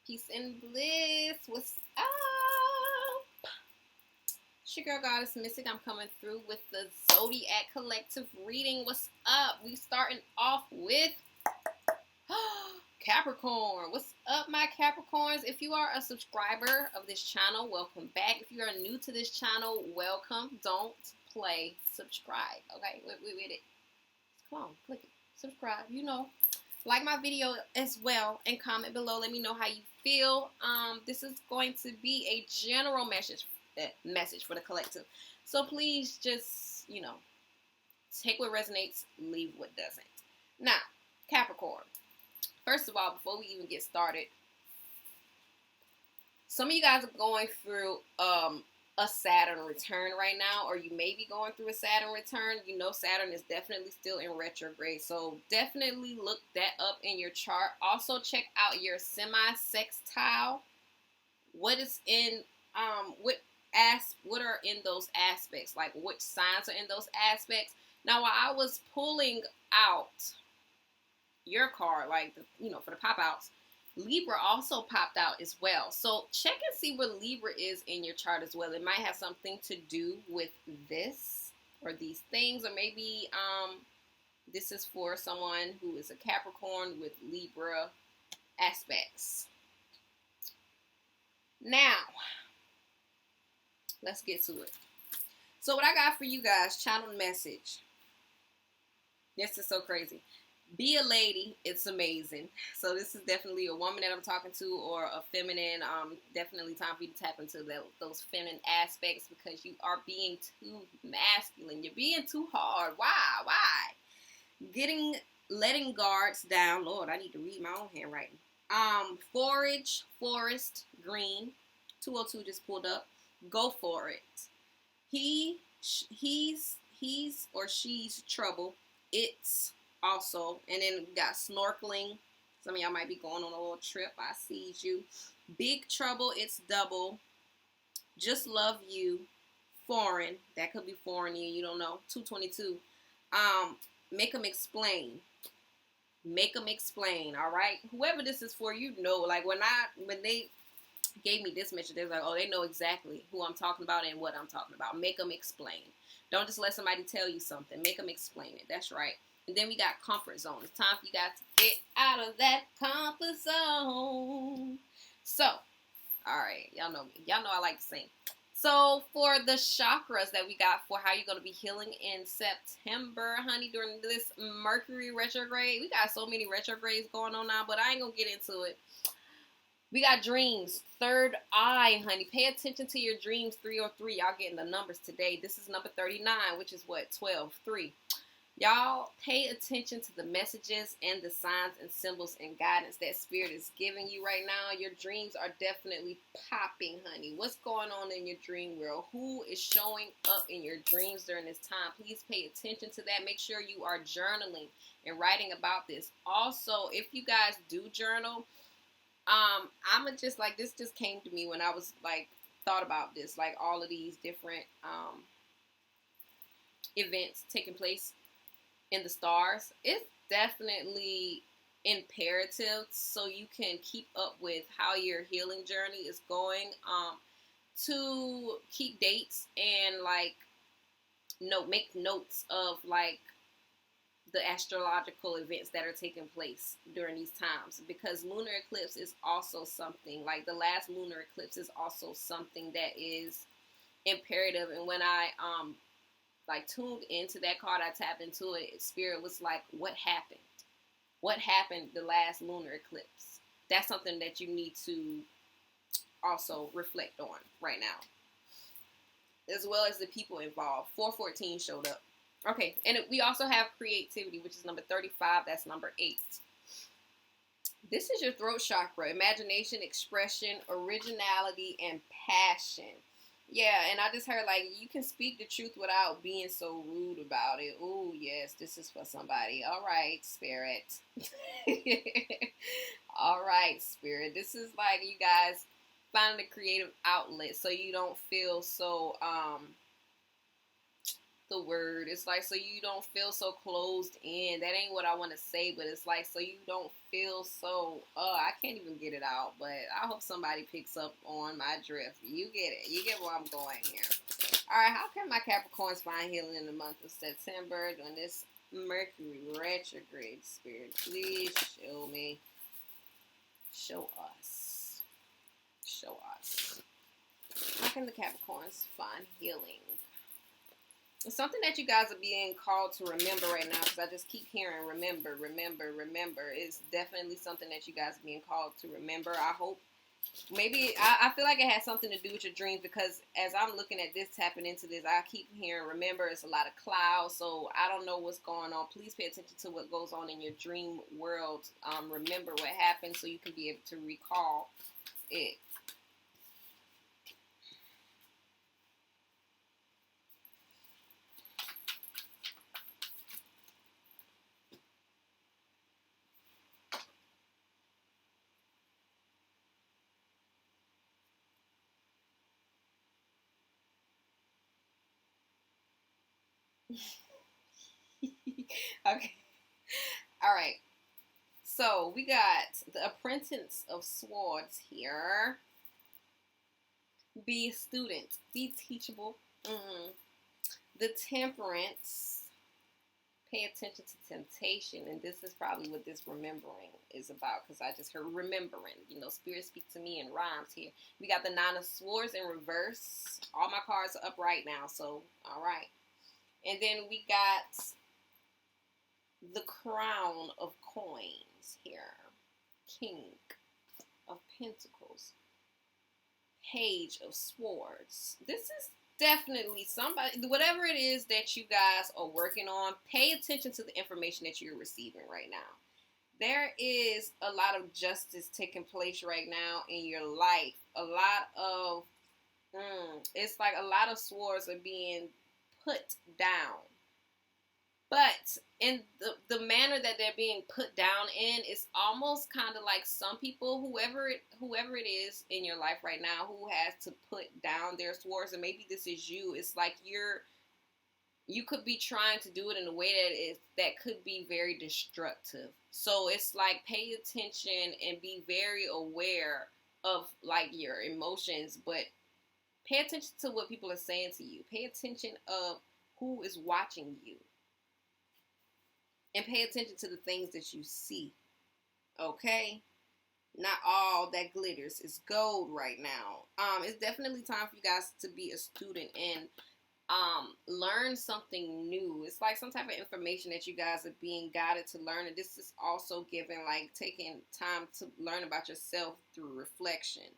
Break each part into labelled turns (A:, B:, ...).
A: Peace and bliss. What's up? It's your girl Goddess Mystic. I'm coming through with the Zodiac Collective reading. What's up? We starting off with Capricorn. What's up, my Capricorns? If you are a subscriber of this channel, welcome back. If you are new to this channel, welcome. Don't play. Subscribe. Okay, with it. Come on, click it. Subscribe. You know. Like my video as well and comment below. Let me know how you feel. This is going to be a general message for the collective. So please just, take what resonates, leave what doesn't. Now, Capricorn. First of all, before we even get started, some of you guys are going through a Saturn return right now, or you may be going through a Saturn return. You know Saturn is definitely still in retrograde, so definitely look that up in your chart. Also check out your semi-sextile. What is in what are in those aspects, like which signs are in those aspects. Now, while I was pulling out your card, like for the pop outs, Libra also popped out as well. So check and see where Libra is in your chart as well. It might have something to do with this or these things, or maybe this is for someone who is a Capricorn with Libra aspects. Now, let's get to it. So what I got for you guys, channel message. This is so crazy. Be a lady, it's amazing. So this is definitely a woman that I'm talking to, or a feminine. Definitely time for you to tap into those feminine aspects, because you are being too masculine. You're being too hard. Why? Letting guards down. Lord, I need to read my own handwriting. Forest, green. 202 just pulled up. Go for it. He's or she's trouble. It's also, and then we got snorkeling. Some of y'all might be going on a little trip. I see you. Big trouble. It's double. Just love you. Foreign. That could be foreign to you. You don't know. 222. Make them explain. Make them explain. All right. Whoever this is for, like when they gave me this message, they're like, oh, they know exactly who I'm talking about and what I'm talking about. Make them explain. Don't just let somebody tell you something. Make them explain it. That's right. And then we got comfort zone. It's time for you guys to get out of that comfort zone. So, all right. Y'all know me. Y'all know I like to sing. So, for the chakras that we got for how you're going to be healing in September, honey, during this Mercury retrograde. We got so many retrogrades going on now, but I ain't going to get into it. We got dreams. Third eye, honey. Pay attention to your dreams. 303. Y'all getting the numbers today. This is number 39, which is what? 12. 3. Y'all pay attention to the messages and the signs and symbols and guidance that Spirit is giving you right now. Your dreams are definitely popping, honey. What's going on in your dream world? Who is showing up in your dreams during this time? Please pay attention to that. Make sure you are journaling and writing about this. Also, if you guys do journal, I'm just like, this just came to me when I was like, thought about this, like all of these different events taking place in the stars. It's definitely imperative, so you can keep up with how your healing journey is going, to keep dates and like make notes of like the astrological events that are taking place during these times, because lunar eclipse is also something, like the last lunar eclipse is also something that is imperative. And when I tuned into that card, I tapped into it. Spirit was like, what happened? What happened the last lunar eclipse? That's something that you need to also reflect on right now, as well as the people involved. 414 showed up. Okay, and we also have creativity, which is number 35. That's number 8. This is your throat chakra. Imagination, expression, originality, and passion. Yeah, and I just heard, like, you can speak the truth without being so rude about it. Oh, yes, this is for somebody. All right, Spirit. All right, Spirit. This is like you guys finding a creative outlet so you don't feel so, the word. It's like so you don't feel so closed in. That ain't what I want to say, but it's like so you don't feel so. I can't even get it out. But I hope somebody picks up on my drift. You get it. You get where I'm going here. All right. How can my Capricorns find healing in the month of September during this Mercury retrograde? Spirit, please show me. Show us. Show us. How can the Capricorns find healing? It's something that you guys are being called to remember right now, because I just keep hearing remember, remember, remember. It's definitely something that you guys are being called to remember. I hope, maybe, I feel like it has something to do with your dreams, because as I'm looking at this, tapping into this, I keep hearing remember. It's a lot of clouds, so I don't know what's going on. Please pay attention to what goes on in your dream world. Remember what happened so you can be able to recall it. Okay. All right. So we got the Apprentice of Swords here. Be a student. Be teachable. The Temperance. Pay attention to temptation. And this is probably what this remembering is about, because I just heard remembering. You know, Spirit speak to me in rhymes here. We got the Nine of Swords in reverse. All my cards are up right now. So, all right. And then we got the Crown of Coins here. King of Pentacles. Page of Swords. This is definitely somebody, whatever it is that you guys are working on, pay attention to the information that you're receiving right now. There is a lot of justice taking place right now in your life. A lot of, it's like a lot of swords are being put down. But in the manner that they're being put down in, it's almost kind of like some people, whoever it is in your life right now, who has to put down their swords, and maybe this is you. It's like you could be trying to do it in a way that could be very destructive. So it's like pay attention and be very aware of like your emotions, but pay attention to what people are saying to you. Pay attention of who is watching you. And pay attention to the things that you see, okay? Not all that glitters is gold right now. It's definitely time for you guys to be a student and learn something new. It's like some type of information that you guys are being guided to learn. And this is also giving, like, taking time to learn about yourself through reflection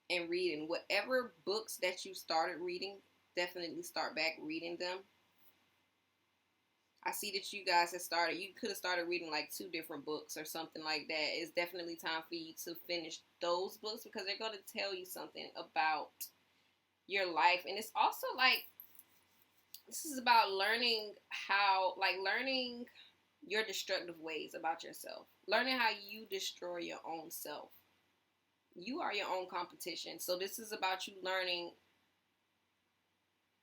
A: and reading. Whatever books that you started reading, definitely start back reading them. I see that you guys you could have started reading like 2 different books or something like that. It's definitely time for you to finish those books, because they're going to tell you something about your life. And it's also like, this is about learning learning your destructive ways about yourself. Learning how you destroy your own self. You are your own competition. So this is about you learning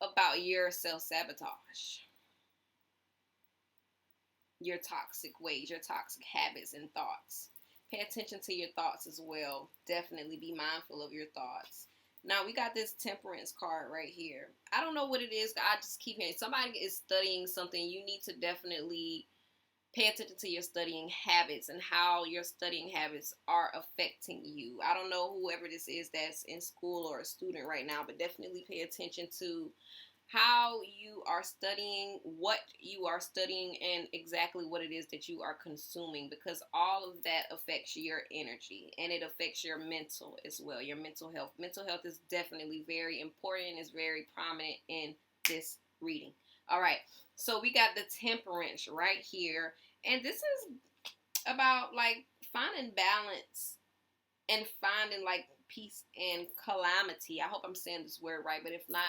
A: about your self-sabotage. Your toxic ways, your toxic habits and thoughts. Pay attention to your thoughts as well. Definitely be mindful of your thoughts. Now, we got this Temperance card right here. I don't know what it is. I just keep hearing somebody is studying something. You need to definitely pay attention to your studying habits and how your studying habits are affecting you. I don't know whoever this is that's in school or a student right now, but definitely pay attention to how you are studying, what you are studying, and exactly what it is that you are consuming, because all of that affects your energy, and it affects your mental as well, your mental health. Mental health is definitely very important, is very prominent in this reading. All right, so we got the Temperance right here, and this is about like finding balance and finding like peace and calamity. I hope I'm saying this word right, but if not,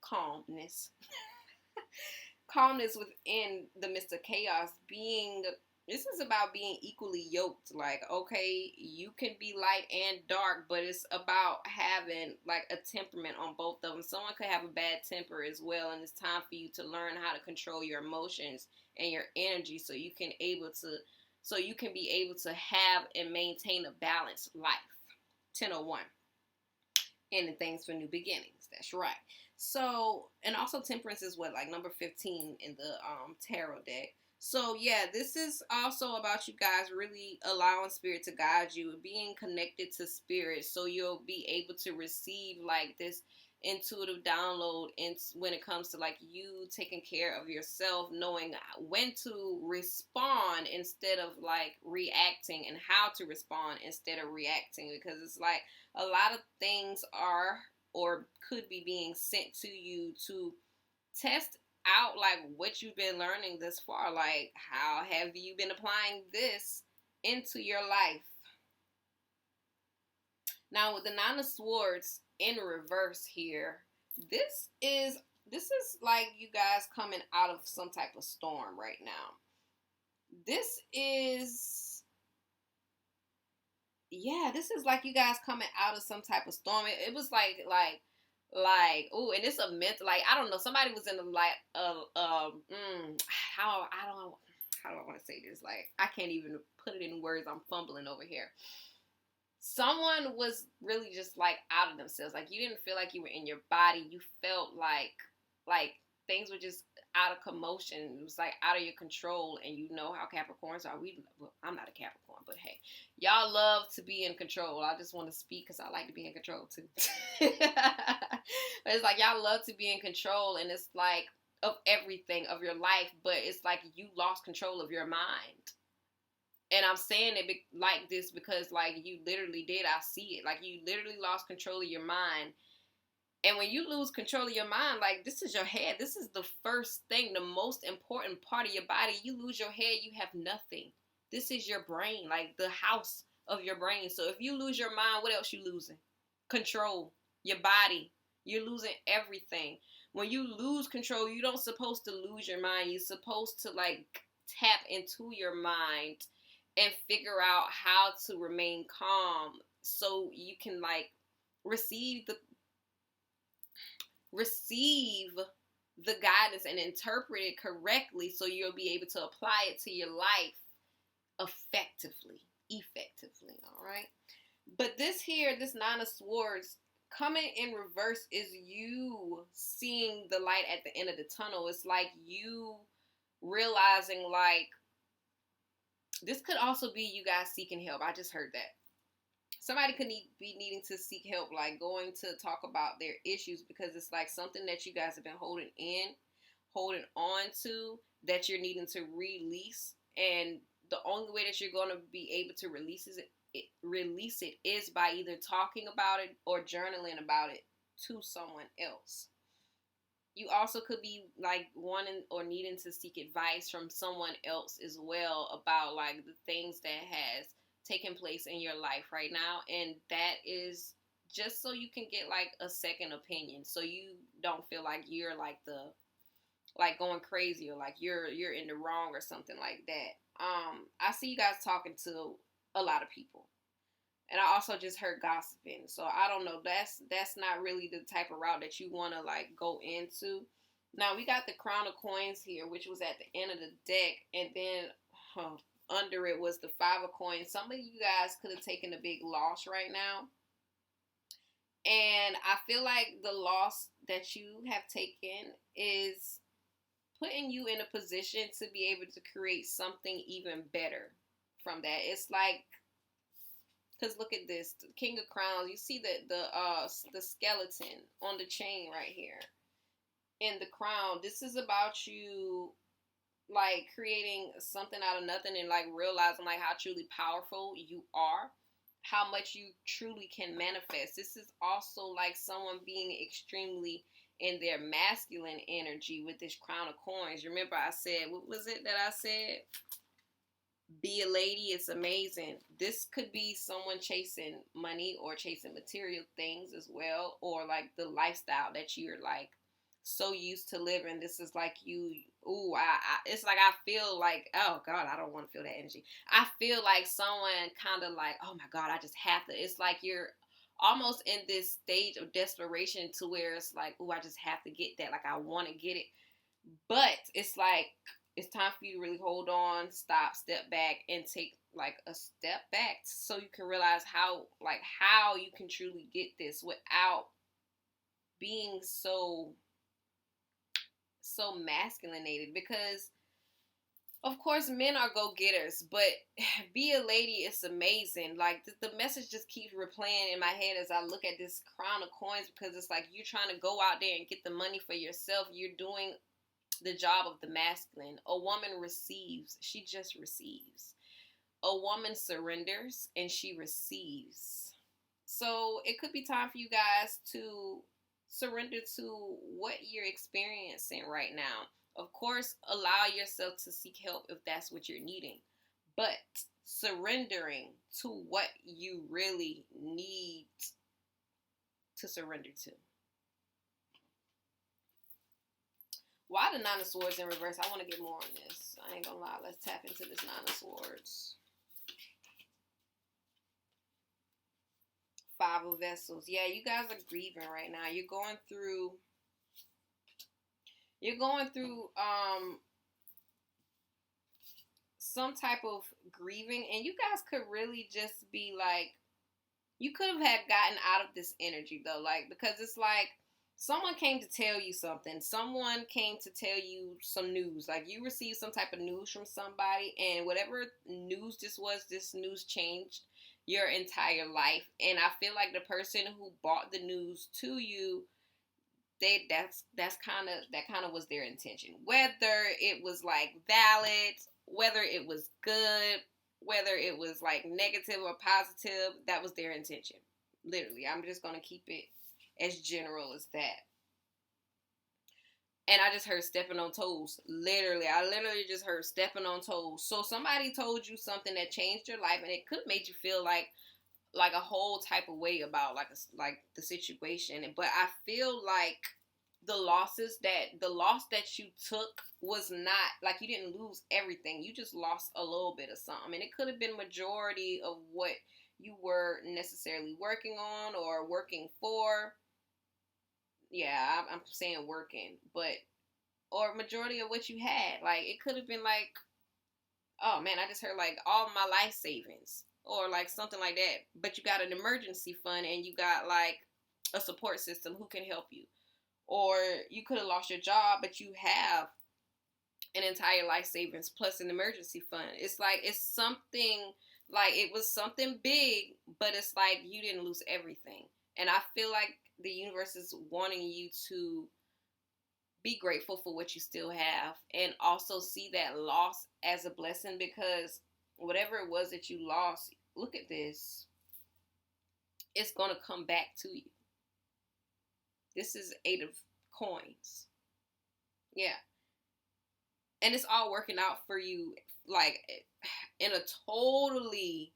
A: calmness. Calmness within the midst of chaos, being This is about being equally yoked. Like, okay, you can be light and dark, but it's about having like a temperament on both of them. Someone could have a bad temper as well, and it's time for you to learn how to control your emotions and your energy so you can be able to have and maintain a balanced life. 1001. Ending things for new beginnings. That's right. So, and also temperance is what, like number 15 in the tarot deck. So yeah, this is also about you guys really allowing spirit to guide you, being connected to spirit, so you'll be able to receive like this intuitive download in when it comes to like you taking care of yourself, knowing when to respond instead of like reacting, and how to respond instead of reacting, because it's like a lot of things are or could be being sent to you to test out like what you've been learning this far. Like, how have you been applying this into your life? Now with the Nine of Swords in reverse here, this is like you guys coming out of some type of storm right now. This is like you guys coming out of some type of storm. It was like oh, and it's a myth. Like, I don't know, somebody was in the light of how do I want to say this? Like, I can't even put it in words. I'm fumbling over here. Someone was really just like out of themselves. Like, you didn't feel like you were in your body. You felt like things were just out of commotion. It was like out of your control. And you know how Capricorns are. Well, I'm not a Capricorn, but hey, y'all love to be in control. I just want to speak because I like to be in control too. But it's like y'all love to be in control, and it's like of everything of your life, but it's like you lost control of your mind. And I'm saying it like this because like you literally did. I see it. Like, you literally lost control of your mind. And when you lose control of your mind, like, this is your head. This is the first thing, the most important part of your body. You lose your head, you have nothing. This is your brain, like the house of your brain. So if you lose your mind, what else you losing? Control. Your body. You're losing everything. When you lose control, you don't supposed to lose your mind. You're supposed to like tap into your mind and figure out how to remain calm so you can like receive the guidance and interpret it correctly, so you'll be able to apply it to your life effectively. All right. But this Nine of Swords coming in reverse is you seeing the light at the end of the tunnel. It's like you realizing like this could also be you guys seeking help. I just heard that. Somebody could be needing to seek help, like going to talk about their issues, because it's like something that you guys have been holding on to, that you're needing to release. And the only way that you're going to be able to release it is by either talking about it or journaling about it to someone else. You also could be like wanting or needing to seek advice from someone else as well about like the things that has taken place in your life right now, and that is just so you can get like a second opinion, so you don't feel like you're like going crazy, or like you're in the wrong or something like that. I see you guys talking to a lot of people, and I also just heard gossiping, so I don't know, that's not really the type of route that you want to like go into. Now we got the Crown of Coins here, which was at the end of the deck, and then under it was the Five of Coins. Some of you guys could have taken a big loss right now. And I feel like the loss that you have taken is putting you in a position to be able to create something even better from that. It's like, because look at this, the King of Crowns. You see the skeleton on the chain right here in the crown. This is about you like creating something out of nothing, and like realizing like how truly powerful you are, how much you truly can manifest. This is also like someone being extremely in their masculine energy with this Crown of Coins. Remember I said, what was it that I said? Be a lady. It's amazing. This could be someone chasing money or chasing material things as well, or like the lifestyle that you're like so used to living. This is like you, ooh, it's like I feel like, oh God, I don't want to feel that energy. I feel like someone kind of like, oh my God, I just have to. It's like you're almost in this stage of desperation to where it's like, ooh, I just have to get that. Like I want to get it. But it's like, it's time for you to really hold on, stop, step back, and take like a step back so you can realize how you can truly get this without being so masculinated. Because of course men are go-getters, but be a lady is amazing. Like the message just keeps replaying in my head as I look at this crown of coins, because it's like you're trying to go out there and get the money for yourself. You're doing the job of the masculine. A woman receives, she just receives. A woman surrenders and she receives. So it could be time for you guys to surrender to what you're experiencing right now. Of course, allow yourself to seek help if that's what you're needing, but surrendering to what you really need to surrender to. Why the Nine of Swords in reverse? I want to get more on this. I ain't gonna lie. Let's tap into this Nine of Swords. Five of Vessels. Yeah, you guys are grieving right now. You're going through some type of grieving, and you guys could really just be like, you could have had gotten out of this energy though, like, because it's like someone came to tell you something. Someone came to tell you some news. Like you received some type of news from somebody, and whatever news this was, this news changed your entire life. And I feel like the person who brought the news to you, that kind of was their intention. Whether it was like valid, whether it was good, whether it was like negative or positive, that was their intention. Literally, I'm just gonna keep it as general as that. And I just heard stepping on toes. I literally just heard stepping on toes. So somebody told you something that changed your life, and it could have made you feel like a whole type of way about like the situation. But I feel like the loss that you took was not like, you didn't lose everything. You just lost a little bit of something, and it could have been majority of what you were necessarily working on or working for. Yeah, I'm saying working, but or majority of what you had. Like it could have been like, oh man, I just heard like all my life savings or like something like that. But you got an emergency fund and you got like a support system who can help you. Or you could have lost your job, but you have an entire life savings plus an emergency fund. It's like, it's something like, it was something big, but it's like you didn't lose everything. And I feel like the universe is wanting you to be grateful for what you still have, and also see that loss as a blessing, because whatever it was that you lost, look at this, it's going to come back to you. This is Eight of Coins. Yeah. And it's all working out for you, like, in a totally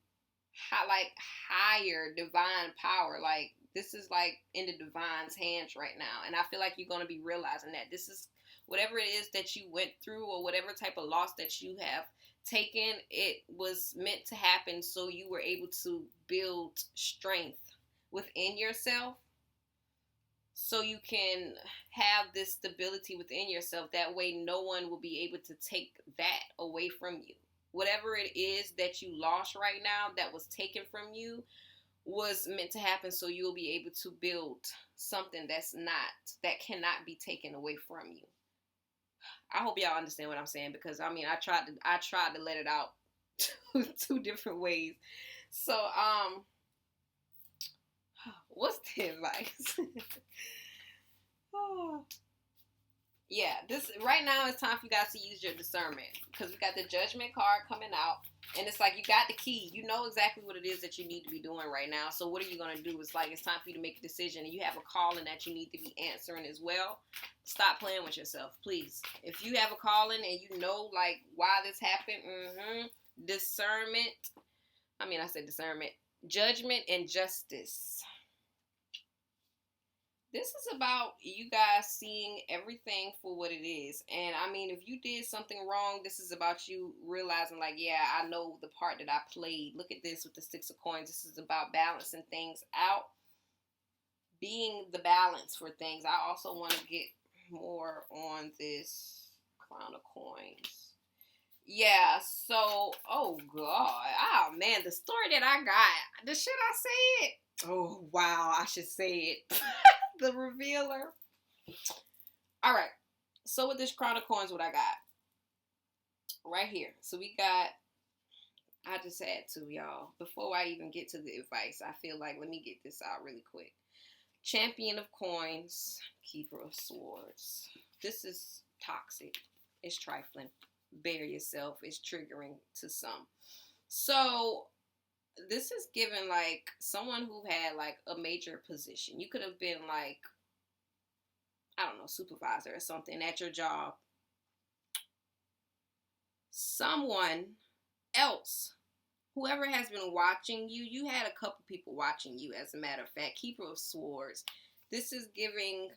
A: higher divine power. Like, this is like in the divine's hands right now. And I feel like you're going to be realizing that this is whatever it is that you went through, or whatever type of loss that you have taken, it was meant to happen so you were able to build strength within yourself, so you can have this stability within yourself. That way no one will be able to take that away from you. Whatever it is that you lost right now that was taken from you was meant to happen so you'll be able to build something that cannot be taken away from you. I hope y'all understand what I'm saying, because I mean, I tried to let it out two different ways. So what's the advice? Yeah, this right now it's time for you guys to use your discernment, because we got the Judgment card coming out, and it's like you got the key. You know exactly what it is that you need to be doing right now. So what are you going to do? It's like it's time for you to make a decision, and you have a calling that you need to be answering as well. Stop playing with yourself, please. If you have a calling and you know like why this happened, discernment. I said discernment, judgment, and justice. This is about you guys seeing everything for what it is. And I mean, if you did something wrong, this is about you realizing, like, yeah, I know the part that I played. Look at this with the Six of Coins. This is about balancing things out, being the balance for things. I also want to get more on this Crown of Coins. Yeah, so, oh, God. Oh, man, the story that I got, the shit I said. Oh, wow, I should say it. The revealer. All right. So with this Crown of Coins, what I got right here. So we got, I just had to, y'all. Before I even get to the advice, I feel like, let me get this out really quick. Champion of Coins, Keeper of Swords. This is toxic. It's trifling. Bear yourself. It's triggering to some. So this is given like someone who had like a major position. You could have been like, I don't know, supervisor or something at your job. Someone else, whoever has been watching you, you had a couple people watching you, as a matter of fact. Keeper of Swords. This is giving,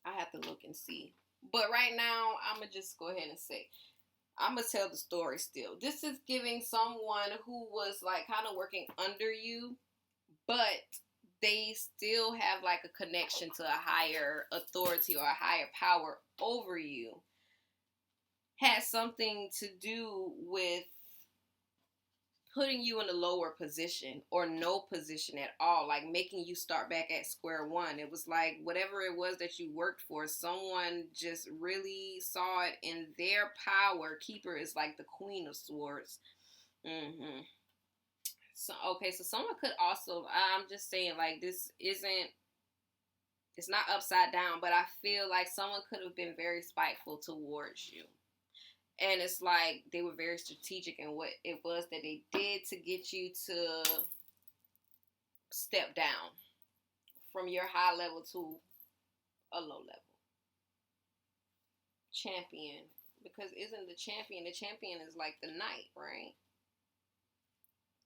A: I have to look and see. But right now, I'm going to just go ahead and say, I'm going to tell the story still. This is giving someone who was like kind of working under you, but they still have like a connection to a higher authority or a higher power over you. Had something to do with putting you in a lower position or no position at all, like making you start back at square one. It was like whatever it was that you worked for, someone just really saw it in their power. Keeper is like the Queen of Swords. So, okay, so someone could also, I'm just saying, like, this isn't, it's not upside down, but I feel like someone could have been very spiteful towards you. And it's like they were very strategic in what it was that they did to get you to step down from your high level to a low level. Champion. Because isn't the champion is like the knight, right?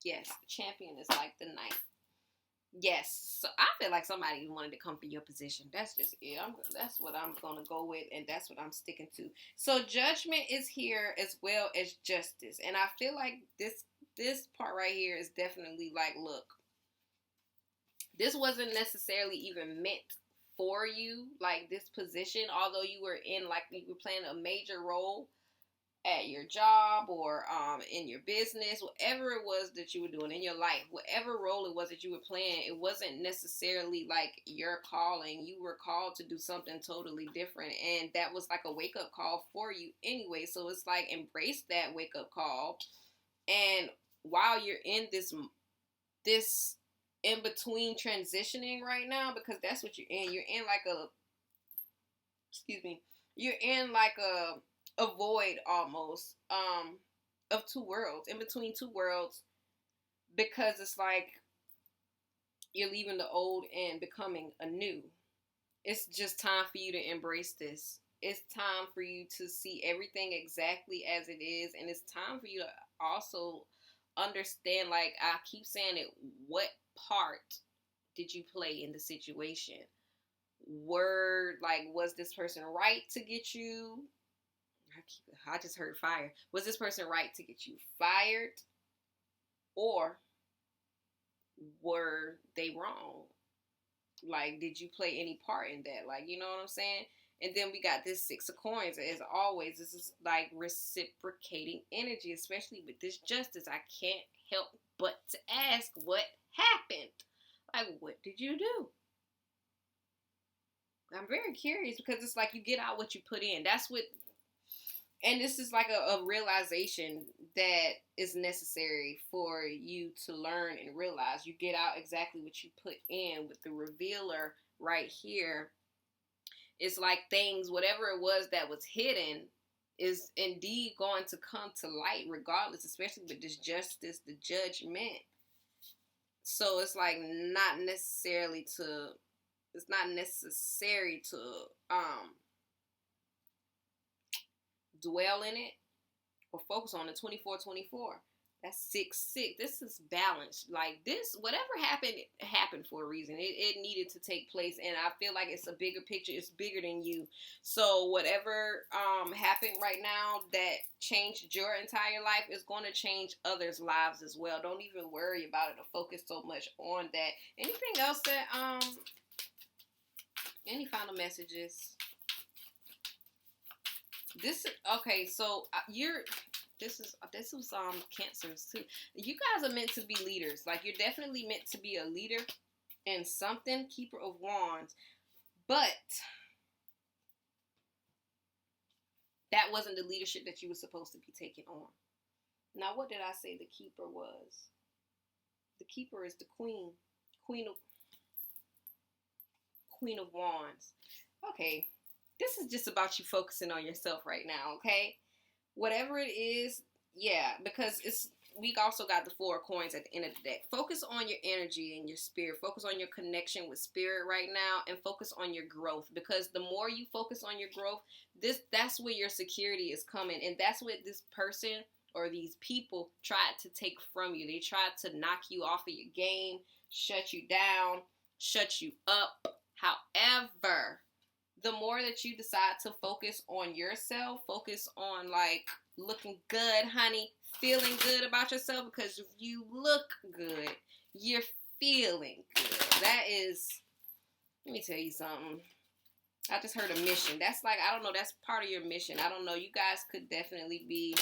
A: Yes, the champion is like the knight. Yes, so I feel like somebody wanted to come for your position. That's just it. That's what I'm going to go with, and that's what I'm sticking to. So judgment is here as well as justice. And I feel like this part right here is definitely like, look, this wasn't necessarily even meant for you, like this position, although you were in, like, you were playing a major role at your job or in your business, whatever it was that you were doing in your life, whatever role it was that you were playing, it wasn't necessarily like your calling. You were called to do something totally different, and that was like a wake-up call for you anyway. So it's like, embrace that wake-up call. And while you're in this in between transitioning right now, because that's what you're in like you're in like a void almost of two worlds, in between two worlds, because it's like you're leaving the old and becoming a new. It's just time for you to embrace this. It's time for you to see everything exactly as it is, and it's time for you to also understand, like I keep saying it, what part did you play in the situation? Was this person right to get you? I just heard fire. Was this person right to get you fired? Or were they wrong? Like, did you play any part in that? Like, you know what I'm saying? And then we got this Six of Coins. As always, this is like reciprocating energy, especially with this justice. I can't help but to ask, what happened? Like, what did you do? I'm very curious, because it's like you get out what you put in. That's what, and this is like a realization that is necessary for you to learn and realize. You get out exactly what you put in. With the revealer right here, it's like things, whatever it was that was hidden, is indeed going to come to light regardless, especially with this justice, the judgment. So it's like it's not necessary to dwell in it or focus on the 24-24. That's 6-6. This is balanced. Like this, whatever happened, it happened for a reason. It needed to take place, and I feel like it's a bigger picture. It's bigger than you. So whatever happened right now that changed your entire life is going to change others' lives as well. Don't even worry about it or focus so much on that. Anything else that any final messages? This okay. So you're. This was Cancers too. You guys are meant to be leaders. Like you're definitely meant to be a leader in something. Keeper of Wands, but that wasn't the leadership that you were supposed to be taking on. Now, what did I say the Keeper was? The Keeper is the Queen of Wands. Okay, this is just about you focusing on yourself right now. Okay. Whatever it is, yeah, because we also got the 4 of Coins at the end of the deck. Focus on your energy and your spirit. Focus on your connection with spirit right now, and focus on your growth. Because the more you focus on your growth, that's where your security is coming, and that's what this person or these people tried to take from you. They tried to knock you off of your game, shut you down, shut you up. However, the more that you decide to focus on yourself, focus on like looking good, honey, feeling good about yourself, because if you look good, you're feeling good. That is, let me tell you something. I just heard a mission. That's like, I don't know, that's part of your mission. I don't know. You guys could definitely be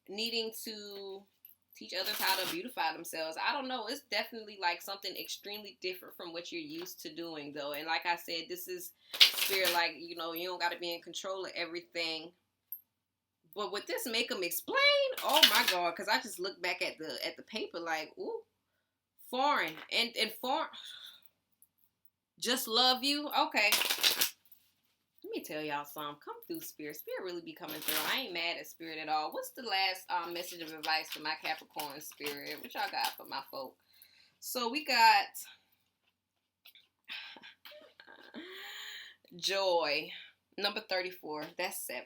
A: needing to teach others how to beautify themselves. I don't know. It's definitely like something extremely different from what you're used to doing, though. And like I said, this is spirit. Like, you know, you don't got to be in control of everything. But with this, make them explain. Oh my God! Because I just look back at the paper like, ooh, foreign and foreign. Just love you. Okay. Let me tell y'all something. Come through, Spirit. Spirit really be coming through. I ain't mad at Spirit at all. What's the last message of advice for my Capricorn Spirit? What y'all got for my folk? So we got joy. Number 34. That's 7.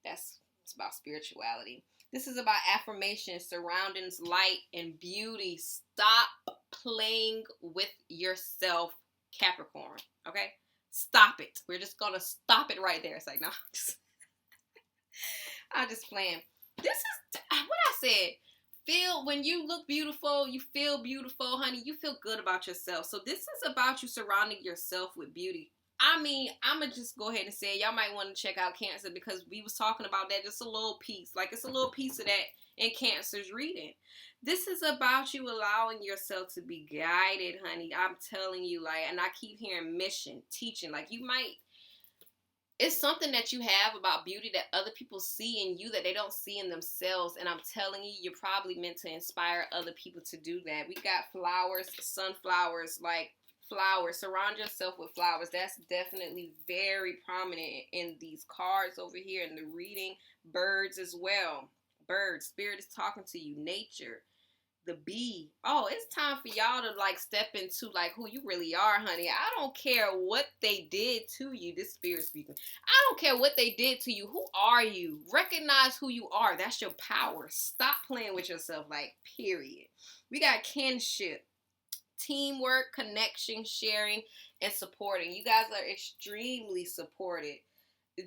A: It's about spirituality. This is about affirmation, surroundings, light, and beauty. Stop playing with yourself, Capricorn. Okay? Stop it. We're just gonna stop it right there. It's like, no, I'm just playing. This is what I said. When you look beautiful, you feel beautiful, honey. You feel good about yourself. So this is about you surrounding yourself with beauty. I mean, I'm going to just go ahead and say, y'all might want to check out Cancer, because we was talking about that, just a little piece. Like, it's a little piece of that in Cancer's reading. This is about you allowing yourself to be guided, honey. I'm telling you, like, and I keep hearing mission, teaching. Like, it's something that you have about beauty that other people see in you that they don't see in themselves. And I'm telling you, you're probably meant to inspire other people to do that. We got flowers, sunflowers, like flowers. Surround yourself with flowers. That's definitely very prominent in these cards over here in the reading. Birds as well. Birds. Spirit is talking to you. Nature. The bee. Oh, it's time for y'all to like step into like who you really are, honey. I don't care what they did to you. This spirit speaking. I don't care what they did to you. Who are you? Recognize who you are. That's your power. Stop playing with yourself, like, period. We got kinship, teamwork, connection, sharing, and supporting. You guys are extremely supported.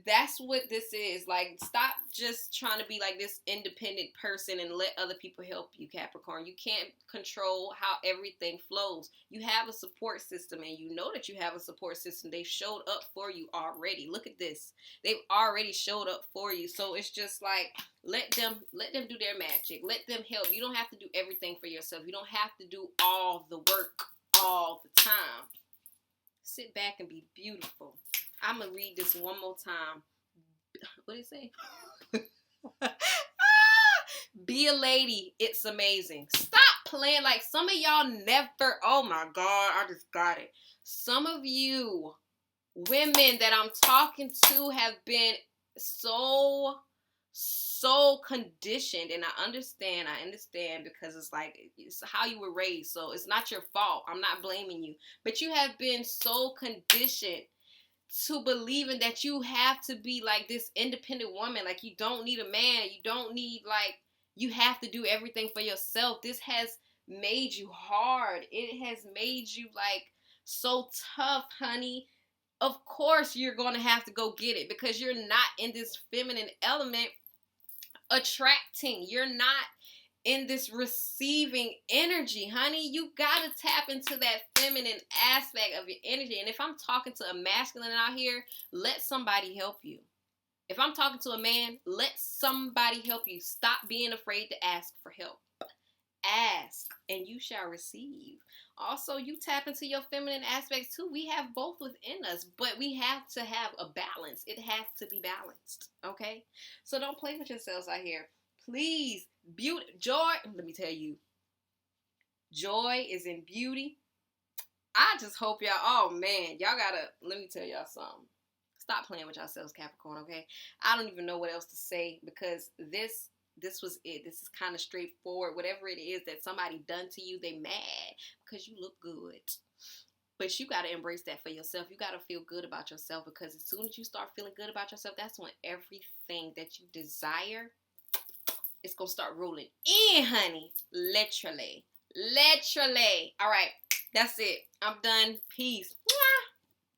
A: That's what this is. Like, stop just trying to be like this independent person and let other people help you, Capricorn. You can't control how everything flows. You have a support system, and you know that you have a support system. They showed up for you already. Look at this. They've already showed up for you. So it's just like, let them do their magic. Let them help. You don't have to do everything for yourself. You don't have to do all the work all the time. Sit back and be beautiful. I'm going to read this one more time. What did it say? Be a lady. It's amazing. Stop playing like some of y'all never. Oh my God. I just got it. Some of you women that I'm talking to have been so conditioned, and I understand because it's like, it's how you were raised, so it's not your fault. I'm not blaming you, but you have been so conditioned to believing that you have to be like this independent woman. Like, you don't need a man. You don't need, like, You have to do everything for yourself. This has made you hard. It has made you like so tough, honey. Of course you're going to have to go get it because you're not in this feminine element attracting. You're not in this receiving energy, honey. You got to tap into that feminine aspect of your energy. And if I'm talking to a masculine out here, let somebody help you. If I'm talking to a man, let somebody help you. Stop being afraid to ask for help. Ask and you shall receive. Also, you tap into your feminine aspects too. We have both within us, but we have to have a balance. It has to be balanced, okay? So don't play with yourselves out here. Please, beauty, joy, let me tell you, joy is in beauty. I just hope y'all, oh man, y'all gotta, let me tell y'all something. Stop playing with yourselves, Capricorn, okay? I don't even know what else to say because this was it. This is kind of straightforward. Whatever it is that somebody done to you, they mad because you look good. But you got to embrace that for yourself. You got to feel good about yourself because as soon as you start feeling good about yourself, that's when everything that you desire, it's going to start rolling in, honey. Literally. All right. That's it. I'm done. Peace.